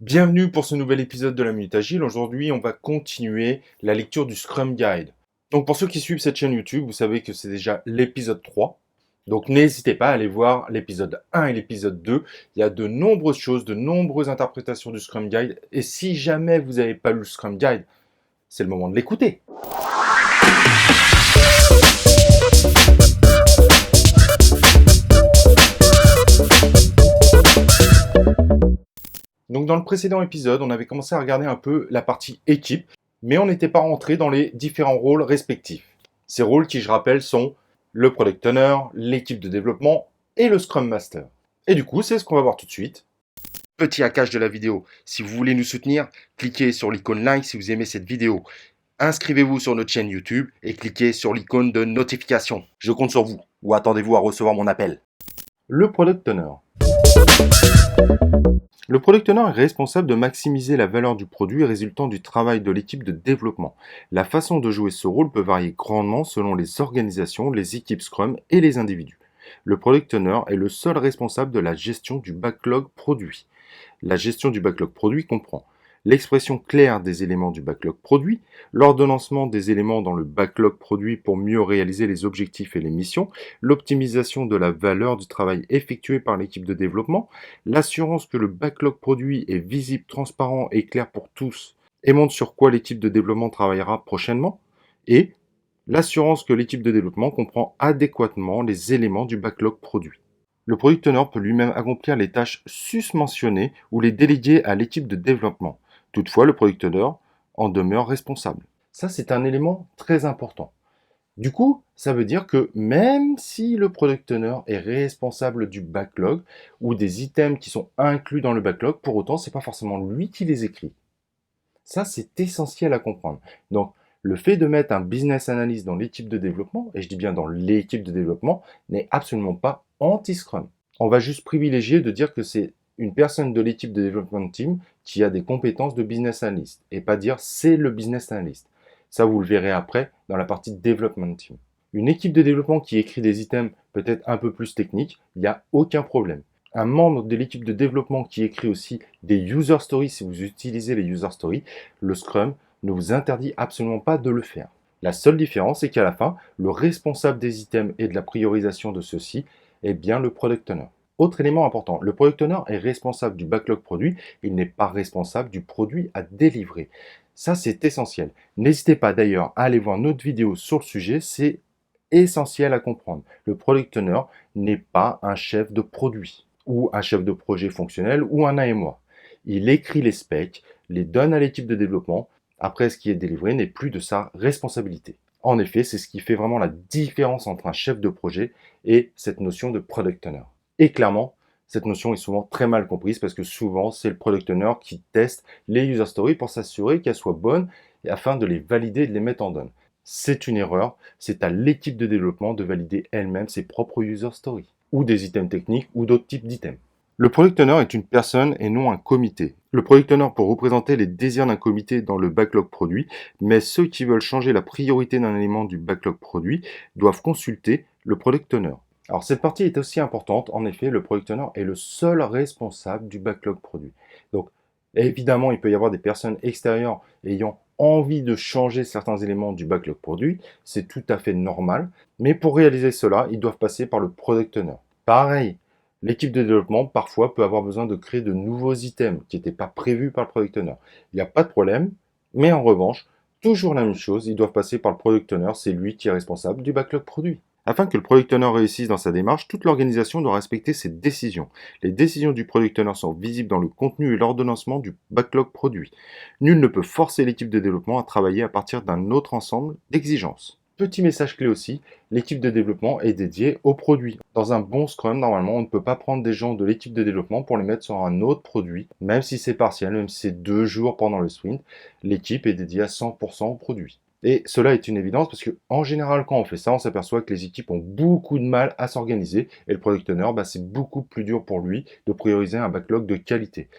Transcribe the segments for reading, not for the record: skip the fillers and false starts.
Bienvenue pour ce nouvel épisode de la Minute Agile. Aujourd'hui, on va continuer la lecture du Scrum Guide. Donc pour ceux qui suivent cette chaîne YouTube, vous savez que c'est déjà l'épisode 3. Donc n'hésitez pas à aller voir l'épisode 1 et l'épisode 2. Il y a de nombreuses choses, de nombreuses interprétations du Scrum Guide. Et si jamais vous n'avez pas lu le Scrum Guide, c'est le moment de l'écouter. Donc dans le précédent épisode, on avait commencé à regarder un peu la partie équipe, mais on n'était pas rentré dans les différents rôles respectifs. Ces rôles qui, je rappelle, sont le Product Owner, l'équipe de développement et le Scrum Master. Et du coup, c'est ce qu'on va voir tout de suite. Petit hackage de la vidéo. Si vous voulez nous soutenir, cliquez sur l'icône like si vous aimez cette vidéo. Inscrivez-vous sur notre chaîne YouTube et cliquez sur l'icône de notification. Je compte sur vous, ou attendez-vous à recevoir mon appel. Le Product Owner. Le Product Owner est responsable de maximiser la valeur du produit résultant du travail de l'équipe de développement. La façon de jouer ce rôle peut varier grandement selon les organisations, les équipes Scrum et les individus. Le Product Owner est le seul responsable de la gestion du backlog produit. La gestion du backlog produit comprend l'expression claire des éléments du backlog produit, l'ordonnancement des éléments dans le backlog produit pour mieux réaliser les objectifs et les missions, l'optimisation de la valeur du travail effectué par l'équipe de développement, l'assurance que le backlog produit est visible, transparent et clair pour tous et montre sur quoi l'équipe de développement travaillera prochainement, et l'assurance que l'équipe de développement comprend adéquatement les éléments du backlog produit. Le Product Owner peut lui-même accomplir les tâches susmentionnées ou les déléguer à l'équipe de développement. Toutefois, le Product Owner en demeure responsable. Ça, c'est un élément très important. Du coup, ça veut dire que même si le Product Owner est responsable du backlog ou des items qui sont inclus dans le backlog, pour autant, ce n'est pas forcément lui qui les écrit. Ça, c'est essentiel à comprendre. Donc, le fait de mettre un business analyst dans l'équipe de développement, et je dis bien dans l'équipe de développement, n'est absolument pas anti-Scrum. On va juste privilégier de dire que c'est une personne de l'équipe de développement team qui a des compétences de business analyst, et pas dire c'est le business analyst. Ça, vous le verrez après dans la partie development team. Une équipe de développement qui écrit des items peut-être un peu plus techniques, il n'y a aucun problème. Un membre de l'équipe de développement qui écrit aussi des user stories, si vous utilisez les user stories, le Scrum ne vous interdit absolument pas de le faire. La seule différence, c'est qu'à la fin, le responsable des items et de la priorisation de ceux-ci est bien le Product Owner. Autre élément important, le Product Owner est responsable du backlog produit, il n'est pas responsable du produit à délivrer. Ça, c'est essentiel. N'hésitez pas d'ailleurs à aller voir notre vidéo sur le sujet, c'est essentiel à comprendre. Le Product Owner n'est pas un chef de produit ou un chef de projet fonctionnel ou un AMOA. Il écrit les specs, les donne à l'équipe de développement. Après, ce qui est délivré n'est plus de sa responsabilité. En effet, c'est ce qui fait vraiment la différence entre un chef de projet et cette notion de Product Owner. Et clairement, cette notion est souvent très mal comprise parce que souvent, c'est le Product Owner qui teste les user stories pour s'assurer qu'elles soient bonnes et afin de les valider et de les mettre en donne. C'est une erreur, c'est à l'équipe de développement de valider elle-même ses propres user stories, ou des items techniques, ou d'autres types d'items. Le Product Owner est une personne et non un comité. Le Product Owner peut représenter les désirs d'un comité dans le backlog produit, mais ceux qui veulent changer la priorité d'un élément du backlog produit doivent consulter le Product Owner. Alors cette partie est aussi importante, en effet, le Product Owner est le seul responsable du backlog produit. Donc évidemment, il peut y avoir des personnes extérieures ayant envie de changer certains éléments du backlog produit, c'est tout à fait normal, mais pour réaliser cela, ils doivent passer par le Product Owner. Pareil, l'équipe de développement parfois peut avoir besoin de créer de nouveaux items qui n'étaient pas prévus par le Product Owner. Il n'y a pas de problème, mais en revanche, toujours la même chose, ils doivent passer par le Product Owner, c'est lui qui est responsable du backlog produit. Afin que le Product Owner réussisse dans sa démarche, toute l'organisation doit respecter ses décisions. Les décisions du Product Owner sont visibles dans le contenu et l'ordonnancement du backlog produit. Nul ne peut forcer l'équipe de développement à travailler à partir d'un autre ensemble d'exigences. Petit message clé aussi, l'équipe de développement est dédiée au produit. Dans un bon Scrum, normalement, on ne peut pas prendre des gens de l'équipe de développement pour les mettre sur un autre produit, même si c'est partiel, même si c'est 2 jours pendant le sprint, l'équipe est dédiée à 100% au produit. Et cela est une évidence parce qu'en général, quand on fait ça, on s'aperçoit que les équipes ont beaucoup de mal à s'organiser et le Product Owner, c'est beaucoup plus dur pour lui de prioriser un backlog de qualité.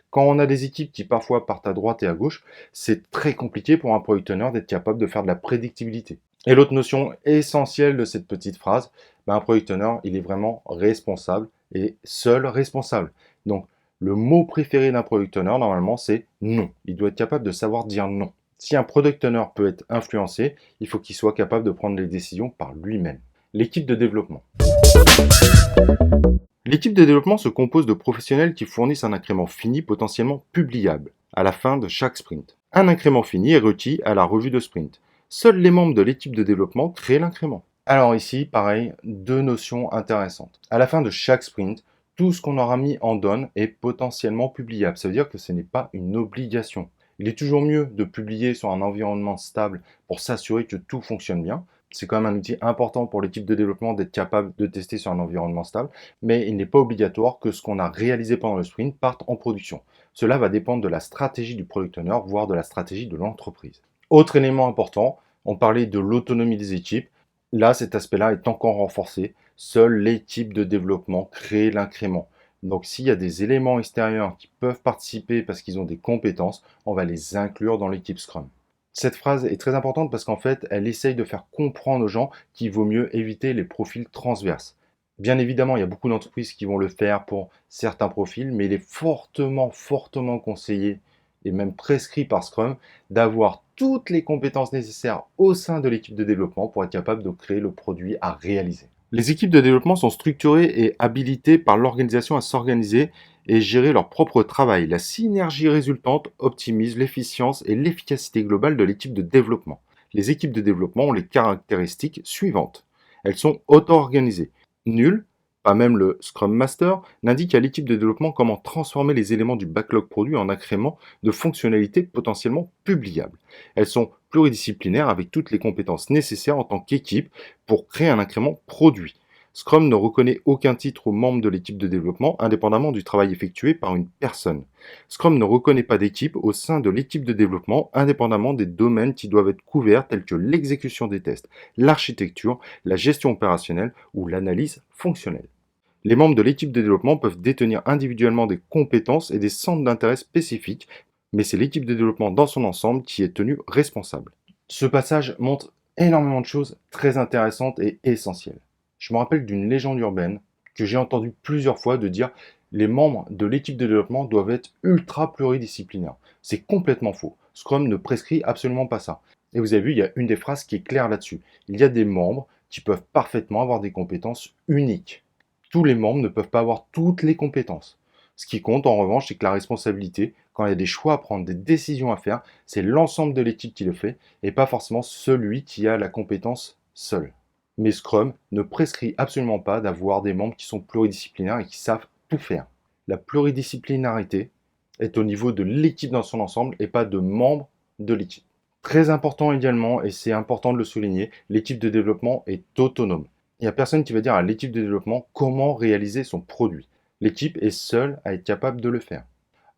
Quand on a des équipes qui parfois partent à droite et à gauche, c'est très compliqué pour un Product Owner d'être capable de faire de la prédictibilité. Et l'autre notion essentielle de cette petite phrase, un Product Owner, il est vraiment responsable et seul responsable. Donc, Le mot préféré d'un product owner, normalement, c'est non. Il doit être capable de savoir dire non. Si un product owner peut être influencé, il faut qu'il soit capable de prendre les décisions par lui-même. L'équipe de développement. L'équipe de développement se compose de professionnels qui fournissent un incrément fini potentiellement publiable à la fin de chaque sprint. Un incrément fini est requis à la revue de sprint. Seuls les membres de l'équipe de développement créent l'incrément. Alors ici, pareil, deux notions intéressantes. À la fin de chaque sprint, tout ce qu'on aura mis en donne est potentiellement publiable. Ça veut dire que ce n'est pas une obligation. Il est toujours mieux de publier sur un environnement stable pour s'assurer que tout fonctionne bien. C'est quand même un outil important pour l'équipe de développement d'être capable de tester sur un environnement stable, mais il n'est pas obligatoire que ce qu'on a réalisé pendant le sprint parte en production. Cela va dépendre de la stratégie du product owner, voire de la stratégie de l'entreprise. Autre élément important, on parlait de l'autonomie des équipes. Là, cet aspect-là est encore renforcé. Seule l'équipe de développement crée l'incrément. Donc, s'il y a des éléments extérieurs qui peuvent participer parce qu'ils ont des compétences, on va les inclure dans l'équipe Scrum. Cette phrase est très importante parce qu'en fait, elle essaye de faire comprendre aux gens qu'il vaut mieux éviter les profils transverses. Bien évidemment, il y a beaucoup d'entreprises qui vont le faire pour certains profils, mais il est fortement, fortement conseillé et même prescrit par Scrum d'avoir toutes les compétences nécessaires au sein de l'équipe de développement pour être capable de créer le produit à réaliser. Les équipes de développement sont structurées et habilitées par l'organisation à s'organiser et gérer leur propre travail. La synergie résultante optimise l'efficience et l'efficacité globale de l'équipe de développement. Les équipes de développement ont les caractéristiques suivantes. Elles sont auto-organisées. Nul, pas même le Scrum Master, n'indique à l'équipe de développement comment transformer les éléments du backlog produit en incréments de fonctionnalités potentiellement publiables. Elles sont pluridisciplinaires avec toutes les compétences nécessaires en tant qu'équipe pour créer un incrément produit. Scrum ne reconnaît aucun titre aux membres de l'équipe de développement indépendamment du travail effectué par une personne. Scrum ne reconnaît pas d'équipe au sein de l'équipe de développement indépendamment des domaines qui doivent être couverts tels que l'exécution des tests, l'architecture, la gestion opérationnelle ou l'analyse fonctionnelle. Les membres de l'équipe de développement peuvent détenir individuellement des compétences et des centres d'intérêt spécifiques, mais c'est l'équipe de développement dans son ensemble qui est tenue responsable. Ce passage montre énormément de choses très intéressantes et essentielles. Je me rappelle d'une légende urbaine que j'ai entendue plusieurs fois de dire les membres de l'équipe de développement doivent être ultra pluridisciplinaires. C'est complètement faux. Scrum ne prescrit absolument pas ça. Et vous avez vu, il y a une des phrases qui est claire là-dessus. Il y a des membres qui peuvent parfaitement avoir des compétences uniques. Tous les membres ne peuvent pas avoir toutes les compétences. Ce qui compte en revanche, c'est que la responsabilité, quand il y a des choix à prendre, des décisions à faire, c'est l'ensemble de l'équipe qui le fait et pas forcément celui qui a la compétence seul. Mais Scrum ne prescrit absolument pas d'avoir des membres qui sont pluridisciplinaires et qui savent tout faire. La pluridisciplinarité est au niveau de l'équipe dans son ensemble et pas de membres de l'équipe. Très important également, et c'est important de le souligner, l'équipe de développement est autonome. Il n'y a personne qui va dire à l'équipe de développement comment réaliser son produit. L'équipe est seule à être capable de le faire.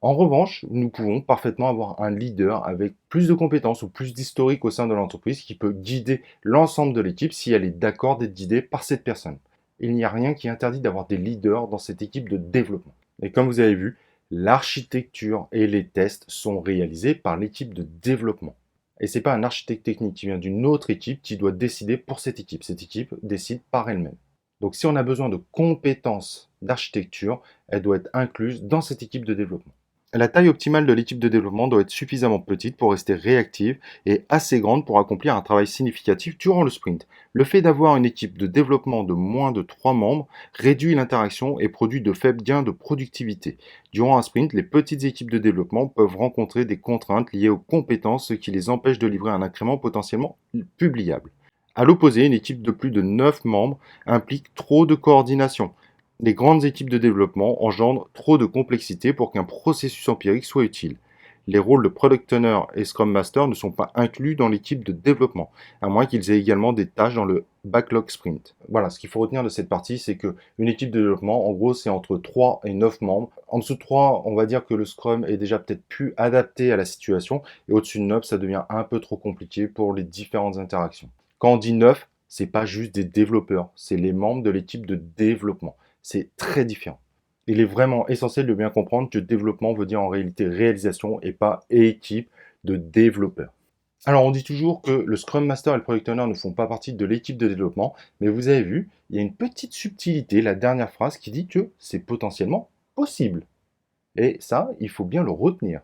En revanche, nous pouvons parfaitement avoir un leader avec plus de compétences ou plus d'historique au sein de l'entreprise qui peut guider l'ensemble de l'équipe si elle est d'accord d'être guidée par cette personne. Il n'y a rien qui interdit d'avoir des leaders dans cette équipe de développement. Et comme vous avez vu, l'architecture et les tests sont réalisés par l'équipe de développement. Et ce n'est pas un architecte technique qui vient d'une autre équipe qui doit décider pour cette équipe. Cette équipe décide par elle-même. Donc si on a besoin de compétences d'architecture, elle doit être incluse dans cette équipe de développement. La taille optimale de l'équipe de développement doit être suffisamment petite pour rester réactive et assez grande pour accomplir un travail significatif durant le sprint. Le fait d'avoir une équipe de développement de moins de 3 membres réduit l'interaction et produit de faibles gains de productivité. Durant un sprint, les petites équipes de développement peuvent rencontrer des contraintes liées aux compétences, ce qui les empêche de livrer un incrément potentiellement publiable. À l'opposé, une équipe de plus de 9 membres implique trop de coordination. Les grandes équipes de développement engendrent trop de complexité pour qu'un processus empirique soit utile. Les rôles de Product Owner et Scrum Master ne sont pas inclus dans l'équipe de développement, à moins qu'ils aient également des tâches dans le backlog sprint. Voilà, ce qu'il faut retenir de cette partie, c'est qu'une équipe de développement, en gros, c'est entre 3 et 9 membres. En dessous de 3, on va dire que le Scrum est déjà peut-être plus adapté à la situation, et au-dessus de 9, ça devient un peu trop compliqué pour les différentes interactions. Quand on dit 9, c'est pas juste des développeurs, c'est les membres de l'équipe de développement. C'est très différent. Il est vraiment essentiel de bien comprendre que développement veut dire en réalité réalisation et pas équipe de développeurs. Alors on dit toujours que le Scrum Master et le Product Owner ne font pas partie de l'équipe de développement, mais vous avez vu, il y a une petite subtilité, la dernière phrase qui dit que c'est potentiellement possible. Et ça, il faut bien le retenir.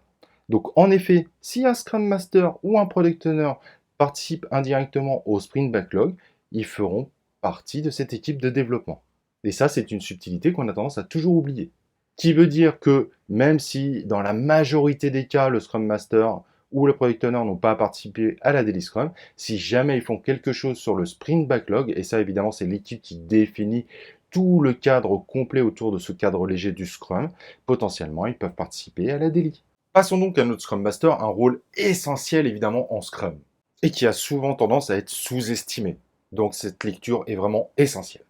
Donc en effet, si un Scrum Master ou un Product Owner participe indirectement au Sprint Backlog, ils feront partie de cette équipe de développement. Et ça, c'est une subtilité qu'on a tendance à toujours oublier. Qui veut dire que même si dans la majorité des cas, le Scrum Master ou le Product Owner n'ont pas participé à la Daily Scrum, si jamais ils font quelque chose sur le Sprint Backlog, et ça évidemment c'est l'équipe qui définit tout le cadre complet autour de ce cadre léger du Scrum, potentiellement ils peuvent participer à la Daily. Passons donc à notre Scrum Master, un rôle essentiel évidemment en Scrum, et qui a souvent tendance à être sous-estimé. Donc cette lecture est vraiment essentielle.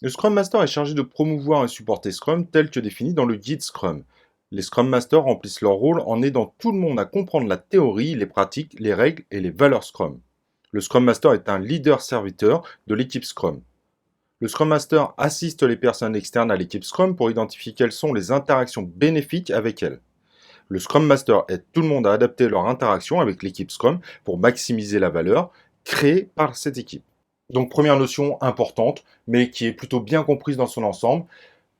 Le Scrum Master est chargé de promouvoir et supporter Scrum tel que défini dans le guide Scrum. Les Scrum Masters remplissent leur rôle en aidant tout le monde à comprendre la théorie, les pratiques, les règles et les valeurs Scrum. Le Scrum Master est un leader-serviteur de l'équipe Scrum. Le Scrum Master assiste les personnes externes à l'équipe Scrum pour identifier quelles sont les interactions bénéfiques avec elles. Le Scrum Master aide tout le monde à adapter leur interaction avec l'équipe Scrum pour maximiser la valeur créée par cette équipe. Donc première notion importante, mais qui est plutôt bien comprise dans son ensemble,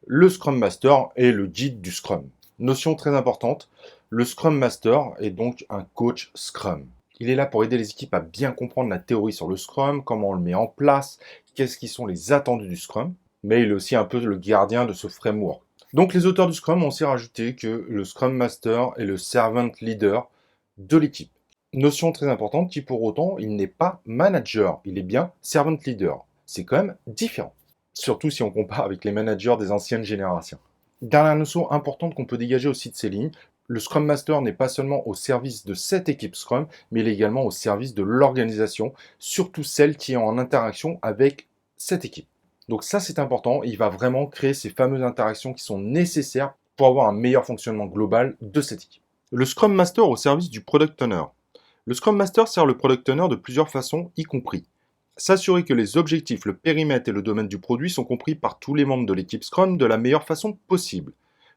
le Scrum Master est le guide du Scrum. Notion très importante, le Scrum Master est donc un coach Scrum. Il est là pour aider les équipes à bien comprendre la théorie sur le Scrum, comment on le met en place, qu'est-ce qui sont les attendus du Scrum, mais il est aussi un peu le gardien de ce framework. Donc les auteurs du Scrum ont aussi rajouté que le Scrum Master est le servant leader de l'équipe. Notion très importante qui pour autant, il n'est pas manager, il est bien servant leader. C'est quand même différent, surtout si on compare avec les managers des anciennes générations. Dernière notion importante qu'on peut dégager aussi de ces lignes, le Scrum Master n'est pas seulement au service de cette équipe Scrum, mais il est également au service de l'organisation, surtout celle qui est en interaction avec cette équipe. Donc ça c'est important, il va vraiment créer ces fameuses interactions qui sont nécessaires pour avoir un meilleur fonctionnement global de cette équipe. Le Scrum Master au service du Product Owner. Le Scrum Master sert le Product Owner de plusieurs façons, y compris s'assurer que les objectifs, le périmètre et le domaine du produit sont compris par tous les membres de l'équipe Scrum de la meilleure façon possible.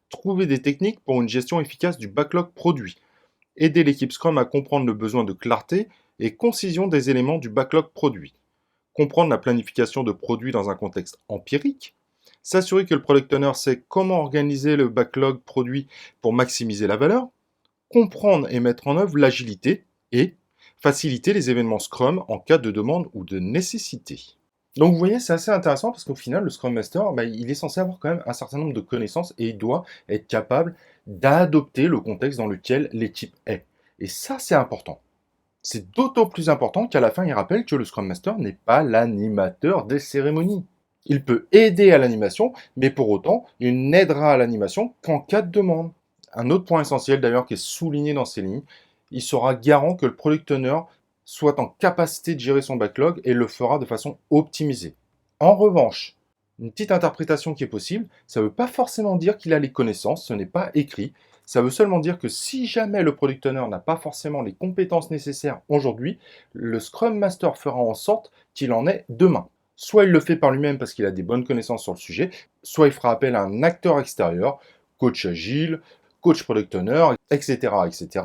Trouver des techniques pour une gestion efficace du backlog produit. Aider l'équipe Scrum à comprendre le besoin de clarté et concision des éléments du backlog produit. Comprendre la planification de produits dans un contexte empirique. S'assurer que le Product Owner sait comment organiser le backlog produit pour maximiser la valeur. Comprendre et mettre en œuvre l'agilité et faciliter les événements Scrum en cas de demande ou de nécessité. Donc vous voyez, c'est assez intéressant parce qu'au final, le Scrum Master, il est censé avoir quand même un certain nombre de connaissances et il doit être capable d'adopter le contexte dans lequel l'équipe est. Et ça, c'est important. C'est d'autant plus important qu'à la fin, il rappelle que le Scrum Master n'est pas l'animateur des cérémonies. Il peut aider à l'animation, mais pour autant, il n'aidera à l'animation qu'en cas de demande. Un autre point essentiel d'ailleurs qui est souligné dans ces lignes, il sera garant que le Product Owner soit en capacité de gérer son backlog et le fera de façon optimisée. En revanche, une petite interprétation qui est possible, ça ne veut pas forcément dire qu'il a les connaissances, ce n'est pas écrit. Ça veut seulement dire que si jamais le Product Owner n'a pas forcément les compétences nécessaires aujourd'hui, le Scrum Master fera en sorte qu'il en ait demain. Soit il le fait par lui-même parce qu'il a des bonnes connaissances sur le sujet, soit il fera appel à un acteur extérieur, coach agile, coach Product Owner, etc., etc.,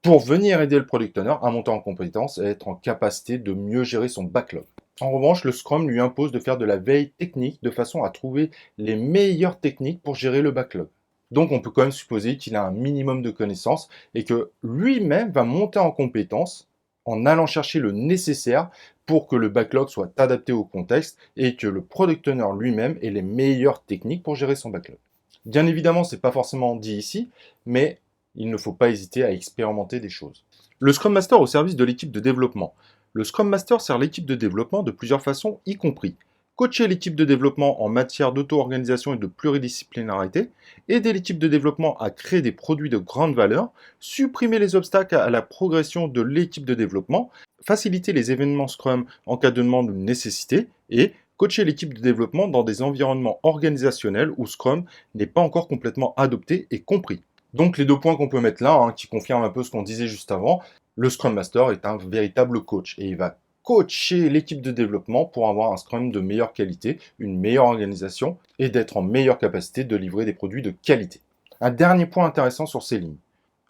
pour venir aider le Product Owner à monter en compétences et être en capacité de mieux gérer son backlog. En revanche, le Scrum lui impose de faire de la veille technique de façon à trouver les meilleures techniques pour gérer le backlog. Donc on peut quand même supposer qu'il a un minimum de connaissances et que lui-même va monter en compétences en allant chercher le nécessaire pour que le backlog soit adapté au contexte et que le Product Owner lui-même ait les meilleures techniques pour gérer son backlog. Bien évidemment, ce n'est pas forcément dit ici, mais il ne faut pas hésiter à expérimenter des choses. Le Scrum Master au service de l'équipe de développement. Le Scrum Master sert l'équipe de développement de plusieurs façons, y compris coacher l'équipe de développement en matière d'auto-organisation et de pluridisciplinarité, aider l'équipe de développement à créer des produits de grande valeur, supprimer les obstacles à la progression de l'équipe de développement, faciliter les événements Scrum en cas de demande ou de nécessité, et coacher l'équipe de développement dans des environnements organisationnels où Scrum n'est pas encore complètement adopté et compris. Donc les deux points qu'on peut mettre là, qui confirment un peu ce qu'on disait juste avant, le Scrum Master est un véritable coach et il va coacher l'équipe de développement pour avoir un Scrum de meilleure qualité, une meilleure organisation et d'être en meilleure capacité de livrer des produits de qualité. Un dernier point intéressant sur ces lignes.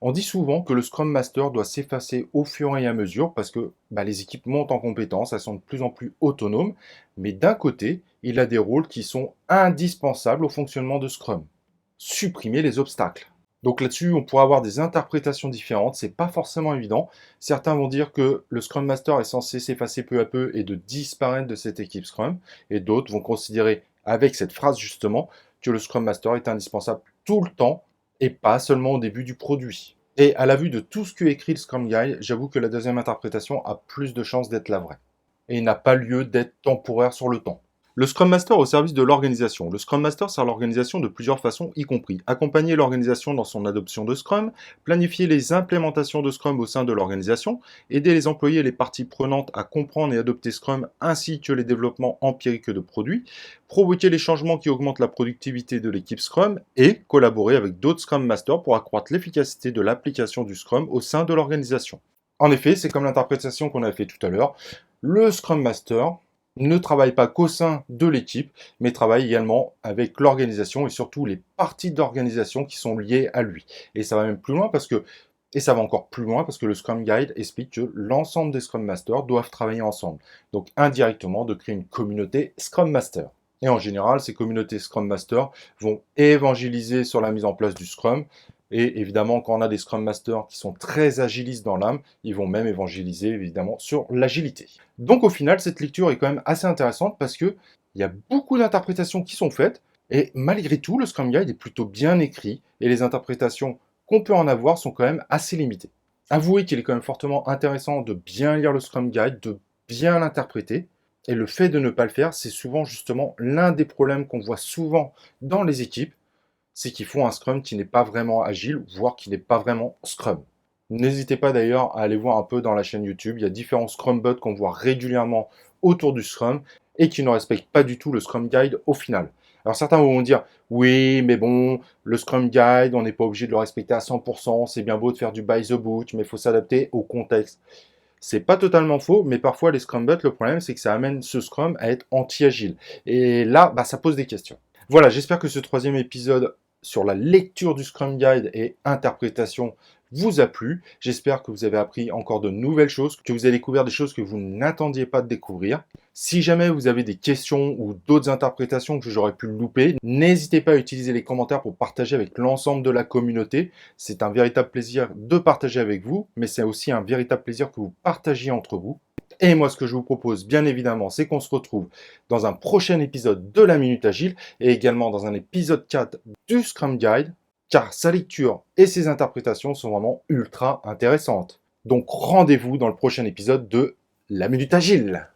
On dit souvent que le Scrum Master doit s'effacer au fur et à mesure parce que les équipes montent en compétences, elles sont de plus en plus autonomes, mais d'un côté, il a des rôles qui sont indispensables au fonctionnement de Scrum. Supprimer les obstacles. Donc là-dessus, on pourra avoir des interprétations différentes, c'est pas forcément évident. Certains vont dire que le Scrum Master est censé s'effacer peu à peu et de disparaître de cette équipe Scrum, et d'autres vont considérer, avec cette phrase justement, que le Scrum Master est indispensable tout le temps et pas seulement au début du produit. Et à la vue de tout ce que écrit le Scrum Guide, j'avoue que la deuxième interprétation a plus de chances d'être la vraie. Et n'a pas lieu d'être temporaire sur le temps. Le Scrum Master au service de l'organisation. Le Scrum Master sert l'organisation de plusieurs façons, y compris accompagner l'organisation dans son adoption de Scrum, planifier les implémentations de Scrum au sein de l'organisation, aider les employés et les parties prenantes à comprendre et adopter Scrum ainsi que les développements empiriques de produits, provoquer les changements qui augmentent la productivité de l'équipe Scrum et collaborer avec d'autres Scrum Masters pour accroître l'efficacité de l'application du Scrum au sein de l'organisation. En effet, c'est comme l'interprétation qu'on a fait tout à l'heure. Le Scrum Master ne travaille pas qu'au sein de l'équipe, mais travaille également avec l'organisation et surtout les parties d'organisation qui sont liées à lui. Et ça va même plus loin et ça va encore plus loin parce que le Scrum Guide explique que l'ensemble des Scrum Masters doivent travailler ensemble. Donc indirectement de créer une communauté Scrum Master. Et en général, ces communautés Scrum Master vont évangéliser sur la mise en place du Scrum. Et évidemment, quand on a des Scrum Masters qui sont très agilistes dans l'âme, ils vont même évangéliser évidemment sur l'agilité. Donc au final, cette lecture est quand même assez intéressante parce que il y a beaucoup d'interprétations qui sont faites et malgré tout, le Scrum Guide est plutôt bien écrit et les interprétations qu'on peut en avoir sont quand même assez limitées. Avouez qu'il est quand même fortement intéressant de bien lire le Scrum Guide, de bien l'interpréter. Et le fait de ne pas le faire, c'est souvent justement l'un des problèmes qu'on voit souvent dans les équipes, c'est qu'ils font un Scrum qui n'est pas vraiment agile, voire qui n'est pas vraiment Scrum. N'hésitez pas d'ailleurs à aller voir un peu dans la chaîne YouTube, il y a différents Scrum bots qu'on voit régulièrement autour du Scrum et qui ne respectent pas du tout le Scrum Guide au final. Alors certains vont dire, oui, mais bon, le Scrum Guide, on n'est pas obligé de le respecter à 100%, c'est bien beau de faire du by the book, mais il faut s'adapter au contexte. C'est pas totalement faux, mais parfois les Scrum bots, le problème c'est que ça amène ce Scrum à être anti-agile. Et là, ça pose des questions. Voilà, j'espère que ce troisième épisode sur la lecture du Scrum Guide et interprétation vous a plu. J'espère que vous avez appris encore de nouvelles choses, que vous avez découvert des choses que vous n'attendiez pas de découvrir. Si jamais vous avez des questions ou d'autres interprétations que j'aurais pu louper, n'hésitez pas à utiliser les commentaires pour partager avec l'ensemble de la communauté. C'est un véritable plaisir de partager avec vous, mais c'est aussi un véritable plaisir que vous partagiez entre vous. Et moi, ce que je vous propose, bien évidemment, c'est qu'on se retrouve dans un prochain épisode de la Minute Agile et également dans un épisode 4 du Scrum Guide, car sa lecture et ses interprétations sont vraiment ultra intéressantes. Donc rendez-vous dans le prochain épisode de la Minute Agile.